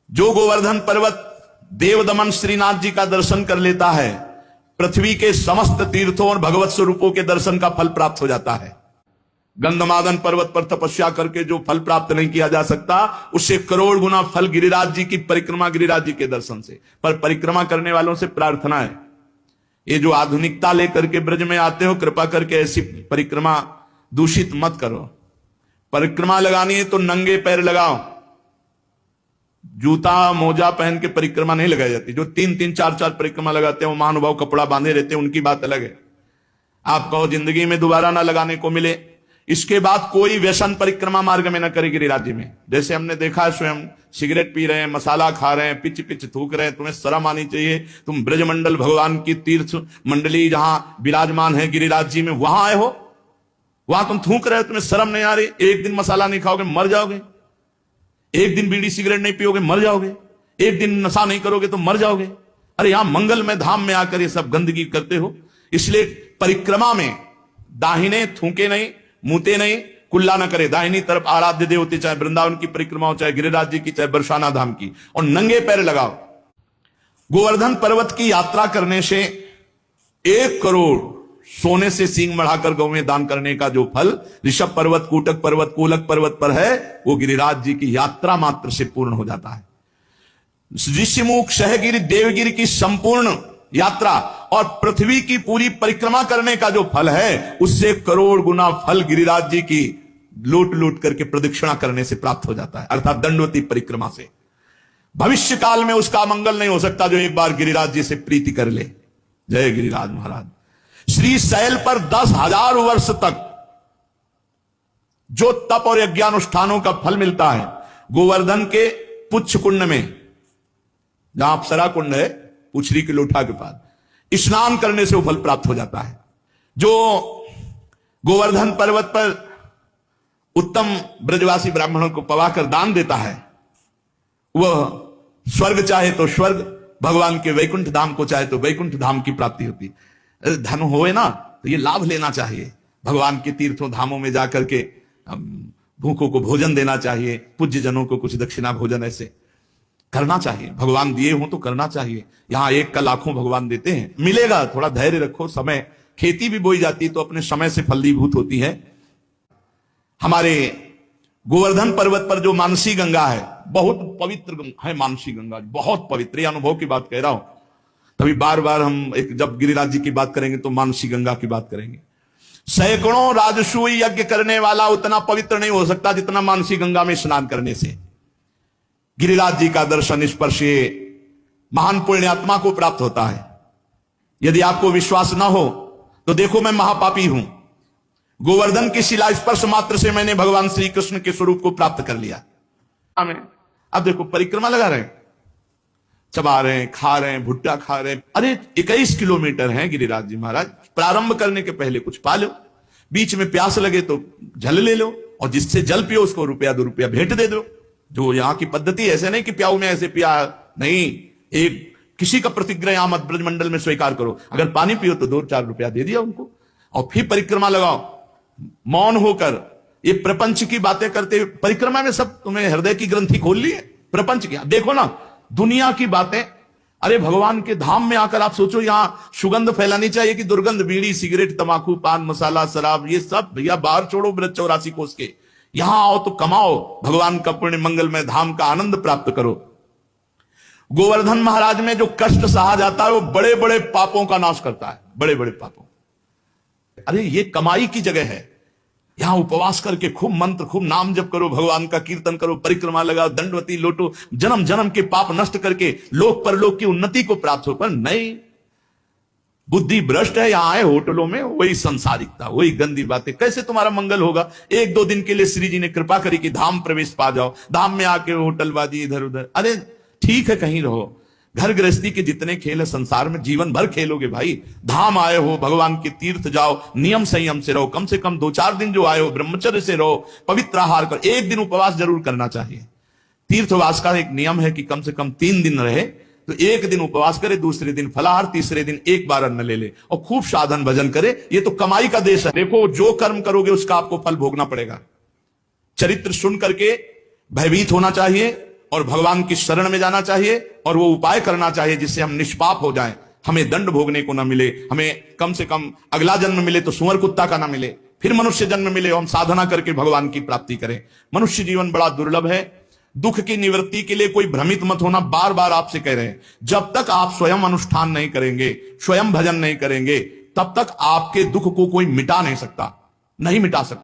जो गोवर्धन पर्वत देवदमन श्रीनाथ जी का दर्शन कर लेता है, पृथ्वी के समस्त तीर्थों और भगवत स्वरूपों के दर्शन का फल प्राप्त हो जाता है। गंधमादन पर्वत पर तपस्या करके जो फल प्राप्त नहीं किया जा सकता, उससे करोड़ गुना फल गिरिराज जी की परिक्रमा, गिरिराज जी के दर्शन से। पर परिक्रमा करने वालों से प्रार्थना है, ये जो आधुनिकता लेकर के ब्रज में आते हो, कृपा करके ऐसी परिक्रमा दूषित मत करो। परिक्रमा लगानी है तो नंगे पैर लगाओ, जूता मोजा पहन के परिक्रमा नहीं लगाई जाती। जो 3-3, 4-4 परिक्रमा लगाते हैं वो महानुभाव कपड़ा बांधे रहते हैं, उनकी बात अलग है। आप कहो जिंदगी में दोबारा ना लगाने को मिले, इसके बाद कोई व्यसन परिक्रमा मार्ग में न करे गिरिराज जी में। जैसे हमने देखा है, स्वयं सिगरेट पी रहे हैं, मसाला खा रहे हैं, पिच पिच थूक रहे हैं, तुम्हें शर्म आनी चाहिए। तुम ब्रजमंडल भगवान की तीर्थ मंडली जहां विराजमान है गिरिराज जी में, वहां आए हो, वहां तुम थूक रहे हो, तुम्हें शर्म नहीं आ रही? एक दिन मसाला नहीं खाओगे मर जाओगे, एक दिन बीड़ी सिगरेट नहीं पियोगे मर जाओगे, एक दिन नशा नहीं करोगे तो मर जाओगे। अरे यहां मंगल में धाम में आकर ये सब गंदगी करते हो। इसलिए परिक्रमा में दाहिने थूके नहीं, मुते नहीं, कुल्ला न करे। दाहिनी तरफ आराध्य देवते, चाहे वृंदावन की परिक्रमा हो, चाहे गिरिराज जी की, चाहे बरसाना धाम की, और नंगे पैर लगाओ। गोवर्धन पर्वत की यात्रा करने से 1 करोड़ सोने से सींग बढ़ाकर गौ में दान करने का जो फल ऋषभ पर्वत, कूटक पर्वत, कोलक पर्वत पर है, वो गिरिराज जी की यात्रा मात्र से पूर्ण हो जाता है। ऋषिमुख, सहगिरि, देवगिरि की संपूर्ण यात्रा और पृथ्वी की पूरी परिक्रमा करने का जो फल है, उससे करोड़ गुना फल गिरिराज जी की लूट लूट करके प्रदक्षिणा करने से प्राप्त हो जाता है, अर्थात दंडवती परिक्रमा से। भविष्य काल में उसका मंगल नहीं हो सकता जो एक बार गिरिराज जी से प्रीति कर ले। जय गिरिराज महाराज। श्री शैल पर 10,000 वर्ष तक जो तप और यज्ञानुष्ठानों का फल मिलता है, गोवर्धन के पुच्छ कुंड में, जहां अप्सरा कुंड है, पुछरी के लोठा के पास, स्नान करने से वो फल प्राप्त हो जाता है। जो गोवर्धन पर्वत पर उत्तम ब्रजवासी ब्राह्मणों को पवाकर दान देता है, वह स्वर्ग चाहे तो स्वर्ग, भगवान के वैकुंठ धाम को चाहे तो वैकुंठ धाम की प्राप्ति होती है। धन होए ना तो ये लाभ लेना चाहिए, भगवान के तीर्थों धामों में जाकर के भूखों को भोजन देना चाहिए, पूज्य जनों को कुछ दक्षिणा भोजन ऐसे करना चाहिए। भगवान दिए हो तो करना चाहिए। यहां 1 का लाखों भगवान देते हैं, मिलेगा, थोड़ा धैर्य रखो। समय, खेती भी बोई जाती है तो अपने समय से फलीभूत होती है। हमारे गोवर्धन पर्वत पर जो मानसी गंगा है, बहुत पवित्र है मानसी गंगा, बहुत पवित्र। अनुभव की बात कह रहा हूं, तभी बार बार हम जब गिरिराज जी की बात करेंगे तो मानसी गंगा की बात करेंगे। सैकड़ों राजसूय यज्ञ करने वाला उतना पवित्र नहीं हो सकता जितना मानसी गंगा में स्नान करने से गिरिराज जी का दर्शन स्पर्श महान पुण्यात्मा को प्राप्त होता है। यदि आपको विश्वास ना हो तो देखो, मैं महापापी हूं, गोवर्धन की शिला स्पर्श मात्र से मैंने भगवान श्री कृष्ण के स्वरूप को प्राप्त कर लिया। अब देखो परिक्रमा लगा रहे हैं, चबा रहे हैं, खा रहे हैं, भुट्टा खा रहे हैं। अरे 21 किलोमीटर है गिरिराज जी महाराज। प्रारंभ करने के पहले कुछ पा लो, बीच में प्यास लगे तो जल ले लो, और जिससे जल पियो उसको ₹1-2 भेंट दे दो। जो यहां की पद्धति, ऐसे नहीं कि प्याऊ में ऐसे पिया नहीं, एक किसी का प्रतिग्रह यहां मत ब्रजमंडल में स्वीकार करो। अगर पानी पियो तो ₹2-4 दे दिया उनको, और फिर परिक्रमा लगाओ मौन होकर। ये प्रपंच की बातें करते हुए परिक्रमा में सब तुम्हें हृदय की ग्रंथि खोल ली है। प्रपंच की देखो ना, दुनिया की बातें। अरे भगवान के धाम में आकर आप सोचो, यहां सुगंध फैलानी चाहिए कि दुर्गंध? बीड़ी, सिगरेट, तंबाकू, पान मसाला, शराब, ये सब भैया बाहर छोड़ो ब्रज 84 कोस के। यहां आओ तो कमाओ, भगवान का पुण्य मंगलमय धाम का आनंद प्राप्त करो। गोवर्धन महाराज में जो कष्ट सहा जाता है वो बड़े बड़े पापों का नाश करता है, बड़े बड़े पापों। अरे ये कमाई की जगह है। यहां उपवास करके खूब मंत्र, खूब नाम जप करो, भगवान का कीर्तन करो, परिक्रमा लगाओ, दंडवती लोटो, जन्म जन्म के पाप नष्ट करके लोक परलोक की उन्नति को प्राप्त हो। पर नहीं, बुद्धि भ्रष्ट है। यहां आए होटलों में वही संसारिकता, वही गंदी बातें। कैसे तुम्हारा मंगल होगा? 1-2 दिन के लिए श्री जी ने कृपा करी कि धाम प्रवेश पा जाओ, धाम में आके होटलबाजी इधर उधर। अरे ठीक है, कहीं रहो। घर गृहस्थी के जितने खेल है संसार में, जीवन भर खेलोगे भाई। धाम आए हो, भगवान के तीर्थ जाओ, नियम संयम से रहो, कम से कम 2-4 दिन जो आए हो ब्रह्मचर्य से रहो, पवित्र आहार करो। 1 दिन उपवास जरूर करना चाहिए। तीर्थवास का एक नियम है कि कम से कम 3 दिन रहे, तो 1 दिन उपवास करे, दूसरे दिन फलाहार, तीसरे दिन 1 बार अन्न ले ले, और खूब साधन भजन करे। ये तो कमाई का देश है। देखो, जो कर्म करोगे उसका आपको फल भोगना पड़ेगा। चरित्र सुन करके भयभीत होना चाहिए, और भगवान की शरण में जाना चाहिए और वो उपाय करना चाहिए जिससे हम निष्पाप हो जाएं, हमें दंड भोगने को ना मिले, हमें कम से कम अगला जन्म मिले तो सुअर कुत्ता का ना मिले, फिर मनुष्य जन्म मिले और हम साधना करके भगवान की प्राप्ति करें। मनुष्य जीवन बड़ा दुर्लभ है। दुख की निवृत्ति के लिए कोई भ्रमित मत होना, बार बार आपसे कह रहे हैं। जब तक आप स्वयं अनुष्ठान नहीं करेंगे, स्वयं भजन नहीं करेंगे, तब तक आपके दुख को कोई मिटा नहीं सकता, नहीं मिटा सकता।